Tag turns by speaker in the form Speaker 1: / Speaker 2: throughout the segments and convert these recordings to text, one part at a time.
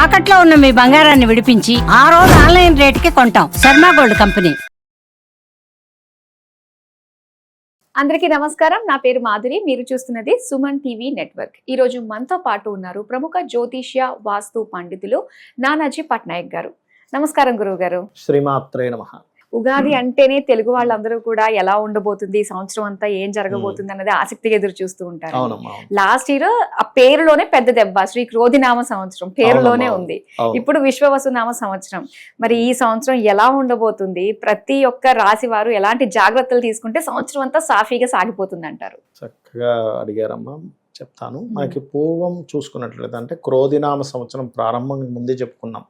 Speaker 1: తాకట్లో ఉన్న మీ బంగారాన్ని విడిపించి ఆ రోజు ఆన్లైన్ రేటుకి కొంటాం. Sharma gold company.
Speaker 2: అందరికీ నమస్కారం. నా పేరు మాధురి. మీరు చూస్తున్నది సుమన్ టీవీ నెట్వర్క్. ఈ రోజు మనతో పాటు ఉన్నారు ప్రముఖ జ్యోతిష్య వాస్తు పండితులు నానాజీ పట్నాయక్ గారు. నమస్కారం గురువు గారు.
Speaker 3: శ్రీమాత్రే నమః.
Speaker 2: ఉగాది అంటేనే తెలుగు వాళ్ళందరూ కూడా ఎలా ఉండబోతుంది, ఈ సంవత్సరం అంతా ఏం జరగబోతుంది అన్నది ఆసక్తిగా ఎదురు చూస్తూ ఉంటారు. లాస్ట్ ఇయర్ ఆ పేరులోనే పెద్ద దెబ్బ, శ్రీ క్రోధినామ సంవత్సరం పేరులోనే ఉంది. ఇప్పుడు విశ్వవసునామ సంవత్సరం. మరి ఈ సంవత్సరం ఎలా ఉండబోతుంది, ప్రతి ఒక్క రాశి వారు ఎలాంటి జాగ్రత్తలు తీసుకుంటే సంవత్సరం అంతా సాఫీగా సాగిపోతుంది అంటారు?
Speaker 3: చక్కగా అడిగారమ్మా, చెప్తాను. మనకి పూర్వం చూసుకున్నట్లయితే అంటే క్రోధినామ సంవత్సరం ప్రారంభం ముందే చెప్పుకున్నాం.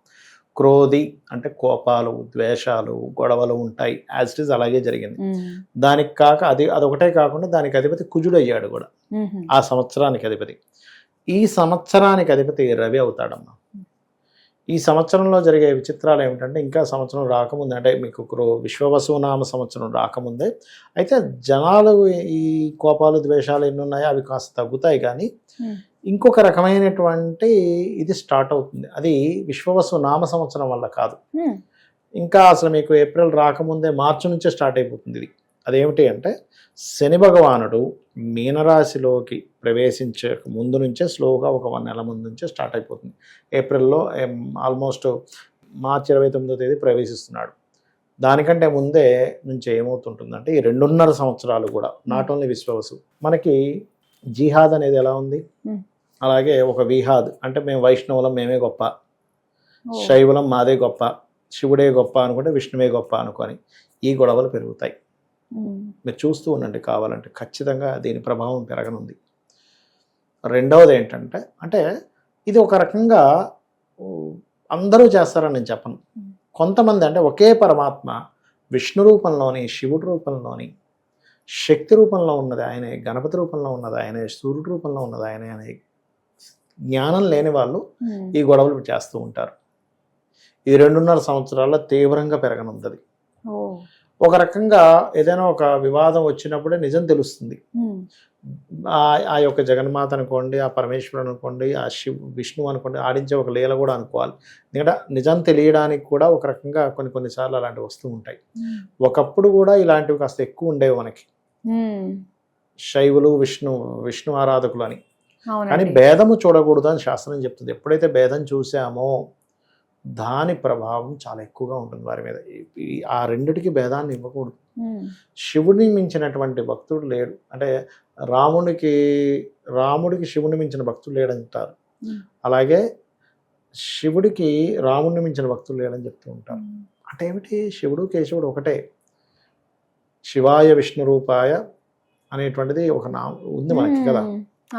Speaker 3: క్రోధి అంటే కోపాలు, ద్వేషాలు, గొడవలు ఉంటాయి. యాజ్ ఇట్ ఈజ్ అలాగే జరిగింది. దానికి కాక అదొకటే కాకుండా దానికి అధిపతి కుజుడు అయ్యాడు కూడా. ఆ సంవత్సరానికి అధిపతి, ఈ సంవత్సరానికి అధిపతి రవి అవుతాడమ్మా. ఈ సంవత్సరంలో జరిగే విచిత్రాలు ఏమిటంటే, ఇంకా సంవత్సరం రాకముందే, అంటే మీకు విశ్వవసునామ సంవత్సరం రాకముందే అయితే జనాలు ఈ కోపాలు, ద్వేషాలు ఎన్ని ఉన్నాయో అవి కాస్త తగ్గుతాయి. కానీ ఇంకొక రకమైనటువంటి ఇది స్టార్ట్ అవుతుంది. అది విశ్వవసునామ సంవత్సరం వల్ల కాదు. ఇంకా అసలు మీకు ఏప్రిల్ రాకముందే మార్చి నుంచే స్టార్ట్ అయిపోతుంది ఇది. అదేమిటి అంటే, శని భగవానుడు మీనరాశిలోకి ప్రవేశించే ముందు నుంచే స్లోగా ఒక 1 నెల ముందు నుంచే స్టార్ట్ అయిపోతుంది. ఏప్రిల్లో ఆల్మోస్ట్ మార్చి 29వ తేదీ ప్రవేశిస్తున్నాడు. దానికంటే ముందే నుంచి ఏమవుతుంటుందంటే, ఈ 2.5 సంవత్సరాలు కూడా నాట్ ఓన్లీ విశ్వవసు, మనకి జిహాద్ అనేది ఎలా ఉంది, అలాగే ఒక విహాద్ అంటే మేము వైష్ణవులం, మేమే గొప్ప, శైవులం మాదే గొప్ప, శివుడే గొప్ప అనుకుంటే విష్ణువే గొప్ప అనుకొని ఈ గొడవలు పెరుగుతాయి. మీరు చూస్తూ ఉండండి, కావాలంటే ఖచ్చితంగా దీని ప్రభావం పెరగనుంది. రెండవది ఏంటంటే, అంటే ఇది ఒక రకంగా అందరూ చేస్తారని నేను చెప్పను. కొంతమంది అంటే ఒకే పరమాత్మ విష్ణు రూపంలోని, శివుడి రూపంలోని, శక్తి రూపంలో ఉన్నది ఆయనే, గణపతి రూపంలో ఉన్నది ఆయనే, సూర్యుడి రూపంలో ఉన్నది ఆయనే అనే జ్ఞానం లేని వాళ్ళు ఈ గొడవలు చేస్తూ ఉంటారు. ఈ 2.5 సంవత్సరాల్లో తీవ్రంగా పెరగనుంది. ఒక రకంగా ఏదైనా ఒక వివాదం వచ్చినప్పుడే నిజం తెలుస్తుంది. ఆ యొక్క జగన్మాత అనుకోండి, ఆ పరమేశ్వరుడు అనుకోండి, ఆ విష్ణు అనుకోండి, ఆడించే ఒక లీల కూడా అనుకోవాలి. ఎందుకంటే నిజం తెలియడానికి కూడా ఒక రకంగా కొన్నిసార్లు అలాంటివి వస్తూ ఉంటాయి. ఒకప్పుడు కూడా ఇలాంటివి కాస్త ఎక్కువ ఉండేవి మనకి, శైవులు విష్ణు ఆరాధకులు అని. కానీ భేదము చూడకూడదు అని శాస్త్రం చెప్తుంది. ఎప్పుడైతే భేదం చూసామో దాని ప్రభావం చాలా ఎక్కువగా ఉంటుంది వారి మీద. ఆ రెండిటికి భేదాన్ని ఇవ్వకూడదు. శివుడిని మించినటువంటి భక్తుడు లేడు. అంటే రాముడికి శివుడిని మించిన భక్తుడు లేడంటారు. అలాగే శివుడికి రాముడిని మించిన భక్తుడు లేడని చెప్తూ ఉంటారు. అంటే ఏమిటి, శివుడు కేశవుడు ఒకటే. శివాయ విష్ణు రూపాయ అనేటువంటిది ఒక ఉంది మనకి కదా.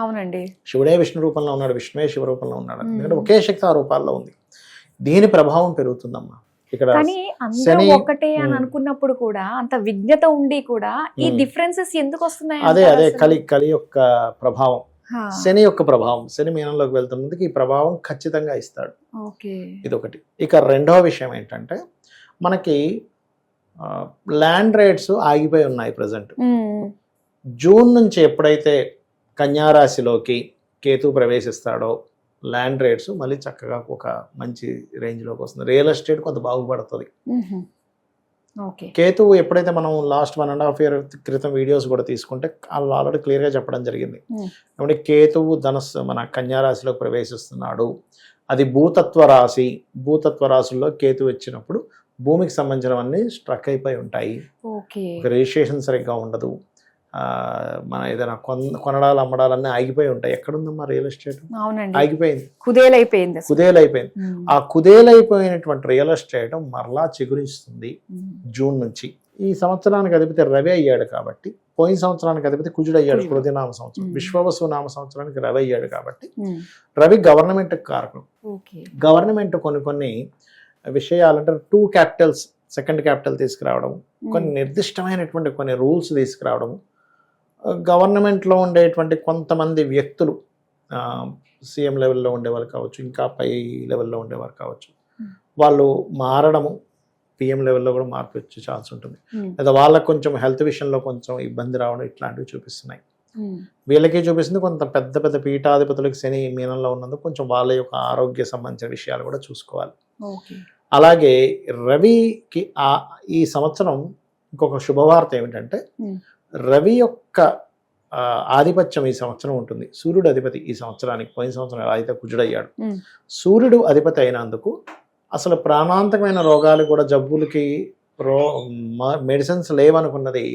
Speaker 2: అవునండి,
Speaker 3: శివుడే విష్ణు రూపంలో ఉన్నాడు, విష్ణువే శివ రూపంలో ఉన్నాడు. ఎందుకంటే ఒకే శక్తి ఆ రూపాల్లో ఉంది. దీని ప్రభావం పెరుగుతుందమ్మా. ఇక్కడ
Speaker 2: ఒకటే అని అనుకున్నప్పుడు కూడా అంత విజ్ఞత ఉండి కూడా ఈ డిఫరెన్సెస్ ఎందుకు వస్తున్నాయి?
Speaker 3: అదే కలి యొక్క ప్రభావం, శని యొక్క ప్రభావం. శని మీనంలోకి వెళ్తున్నందుకు ఈ ప్రభావం ఖచ్చితంగా ఇస్తాడు. ఇదొకటి. ఇక రెండవ విషయం ఏంటంటే, మనకి ల్యాండ్ రేట్స్ ఆగిపోయి ఉన్నాయి ప్రజెంట్. జూన్ నుంచి ఎప్పుడైతే కన్యారాశిలోకి కేతు ప్రవేశిస్తాడో ల్యాండ్ రేట్స్ మళ్ళీ చక్కగా ఒక మంచి రేంజ్లోకి వస్తుంది. రియల్ ఎస్టేట్ కొంత బాగుపడుతుంది. కేతువు ఎప్పుడైతే మనం లాస్ట్ 1.5 year క్రితం వీడియోస్ కూడా తీసుకుంటే వాళ్ళు ఆల్రెడీ క్లియర్గా చెప్పడం జరిగింది. కాబట్టి కేతువు మన కన్యారాశిలోకి ప్రవేశిస్తున్నాడు. అది భూతత్వ రాశి. భూతత్వ రాశుల్లో కేతువు వచ్చినప్పుడు భూమికి సంబంధించినవన్నీ స్ట్రక్ అయిపోయి ఉంటాయి. రిజిస్ట్రేషన్ సరిగ్గా ఉండదు. మన ఏదైనా కొనడాలు అమ్మడాలన్నీ ఆగిపోయి ఉంటాయి. ఎక్కడుందమ్మా రియల్ ఎస్టేట్? ఆగిపోయింది, కుదేలైపోయింది. ఆ కుదేలైపోయినటువంటి రియల్ ఎస్టేట్ మరలా చిగురిస్తుంది జూన్ నుంచి. ఈ సంవత్సరానికి అధిపతి రవి అయ్యాడు కాబట్టి, పోయిన సంవత్సరానికి అధిపతి కుజుడు అయ్యాడు క్రోధినామ సంవత్సరం. విశ్వవసు నామ సంవత్సరానికి రవి అయ్యాడు కాబట్టి, రవి గవర్నమెంట్ కారకుడు. గవర్నమెంట్ కొన్ని విషయాలంటే 2 capitals, సెకండ్ క్యాపిటల్ తీసుకురావడం, కొన్ని నిర్దిష్టమైనటువంటి కొన్ని రూల్స్ తీసుకురావడం, గవర్నమెంట్లో ఉండేటువంటి కొంతమంది వ్యక్తులు, సీఎం లెవెల్లో ఉండేవాళ్ళు కావచ్చు, ఇంకా పై లెవెల్లో ఉండేవారు కావచ్చు, వాళ్ళు మారడము, పిఎం లెవెల్లో కూడా మార్పు వచ్చే ఛాన్స్ ఉంటుంది. లేదా వాళ్ళకు కొంచెం హెల్త్ విషయంలో కొంచెం ఇబ్బంది రావడం, ఇట్లాంటివి చూపిస్తున్నాయి. వీళ్ళకి చూపిస్తుంది కొంత పెద్ద పెద్ద పీఠాధిపతులకి శని మీనంలో ఉన్నందుకు కొంచెం వాళ్ళ యొక్క ఆరోగ్య సంబంధించిన విషయాలు కూడా చూసుకోవాలి. అలాగే రవికి ఈ సంవత్సరం ఇంకొక శుభవార్త ఏమిటంటే రవి యొక్క ఆధిపత్యం ఈ సంవత్సరం ఉంటుంది. సూర్యుడు అధిపతి ఈ సంవత్సరానికి, పోయిన సంవత్సరం ఎలా అయితే కుజుడయ్యాడు, సూర్యుడు అధిపతి అయినందుకు అసలు ప్రాణాంతకమైన రోగాలు కూడా జబ్బులకి మెడిసిన్స్ లేవనుకున్నది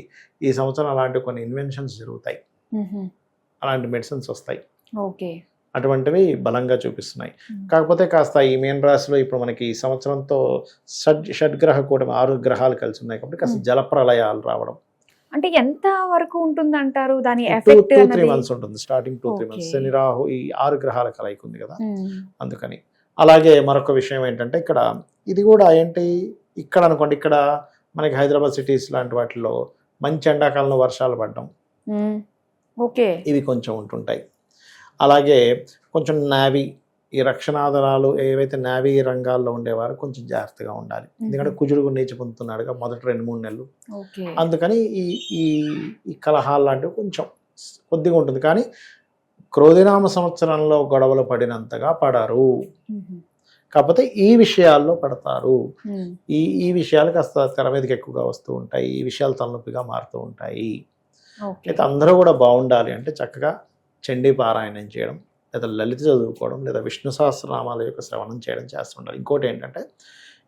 Speaker 3: ఈ సంవత్సరం అలాంటి కొన్ని ఇన్వెన్షన్స్ జరుగుతాయి, అలాంటి మెడిసిన్స్ వస్తాయి. అటువంటివి బలంగా చూపిస్తున్నాయి. కాకపోతే కాస్త ఈ మీన రాశిలో ఇప్పుడు మనకి ఈ సంవత్సరంతో షడ్గ్రహ కూటమి 6 గ్రహాలు కలిసి ఉన్నాయి కాబట్టి కాస్త జల ప్రళయాలు రావడం.
Speaker 2: అంటే ఎంత వరకు ఉంటుంది అంటారు దాని ఎఫెక్ట్?
Speaker 3: 2-3 మంత్స్ ఉంటుంది. Starting 2-3 months. శని రాహు ఈ 6 గ్రహాల కలయిక ఉంది కదా, అందుకని. అలాగే మరొక విషయం ఏంటంటే ఇక్కడ ఇది కూడా ఏంటి, ఇక్కడ అనుకోండి, ఇక్కడ మనకి హైదరాబాద్ సిటీస్ లాంటి వాటిలో మంచి ఎండాకాలంలో వర్షాలు పడడం, ఇవి కొంచెం ఉంటుంటాయి. అలాగే కొంచెం నావీ, ఈ రక్షణాధారాలు ఏవైతే నావీ రంగాల్లో ఉండేవారు కొంచెం జాగ్రత్తగా ఉండాలి. ఎందుకంటే కుజుడు నీచ పొందుతున్నాడుగా మొదటి 2-3 నెలలు. అందుకని ఈ ఈ కలహాలు లాంటివి కొంచెం కొద్దిగా ఉంటుంది. కానీ క్రోధినామ సంవత్సరంలో గొడవలు పడినంతగా పడరు, కాకపోతే ఈ విషయాల్లో పడతారు. ఈ విషయాలు కాస్త తెర మీదకి ఎక్కువగా వస్తూ ఉంటాయి, ఈ విషయాలు తలనొప్పిగా మారుతూ ఉంటాయి. అయితే అందరూ కూడా బాగుండాలి అంటే చక్కగా చండీ పారాయణం చేయడం, లేదా లలిత చదువుకోవడం, లేదా విష్ణు సహస్రనామాల యొక్క శ్రవణం చేయడం చేస్తుండాలి. ఇంకోటి ఏంటంటే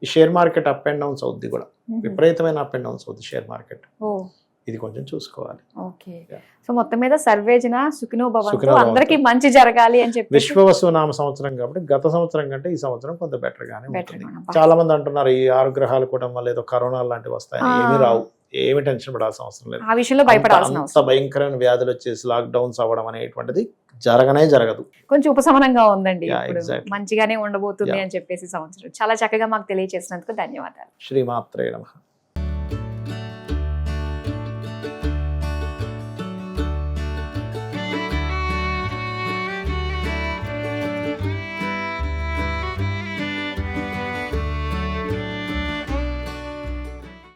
Speaker 3: ఈ share market up and downs అవుద్ది కూడా, విపరీతమైన అప్ అండ్ డౌన్స్ అవుద్ది షేర్ మార్కెట్, ఇది కొంచెం చూసుకోవాలి.
Speaker 2: సో మొత్తం మీద సర్వేజన సుఖినో భవంతు, అందరికీ మంచి జరగాలి అని చెప్పి.
Speaker 3: విశ్వవసు నామ సంవత్సరం కాబట్టి గత సంవత్సరం కంటే ఈ సంవత్సరం కొంత బెటర్ గానే ఉంటుంది. చాలా మంది అంటున్నారు ఈ 6 గ్రహాలు కూడా మళ్ళీ ఏదో కరోనా లాంటివి వస్తాయి, ఏమీ రావు, ఏమి టెన్షన్ పడాల్సిన అవసరం లేదు.
Speaker 2: ఆ విషయంలో భయపడాల్సిన
Speaker 3: అంత భయంకరమైన వ్యాధులు వచ్చేసి లాక్డౌన్స్ అవ్వడం అనేటువంటిది జరగదు.
Speaker 2: కొంచెం ఉపశమనంగా ఉందండి, మంచిగానే ఉండబోతుంది అని చెప్పేసి సంవత్సరం. చాలా చక్కగా మాకు తెలియజేసినందుకు ధన్యవాదాలు.
Speaker 3: శ్రీమాత్రే నమః.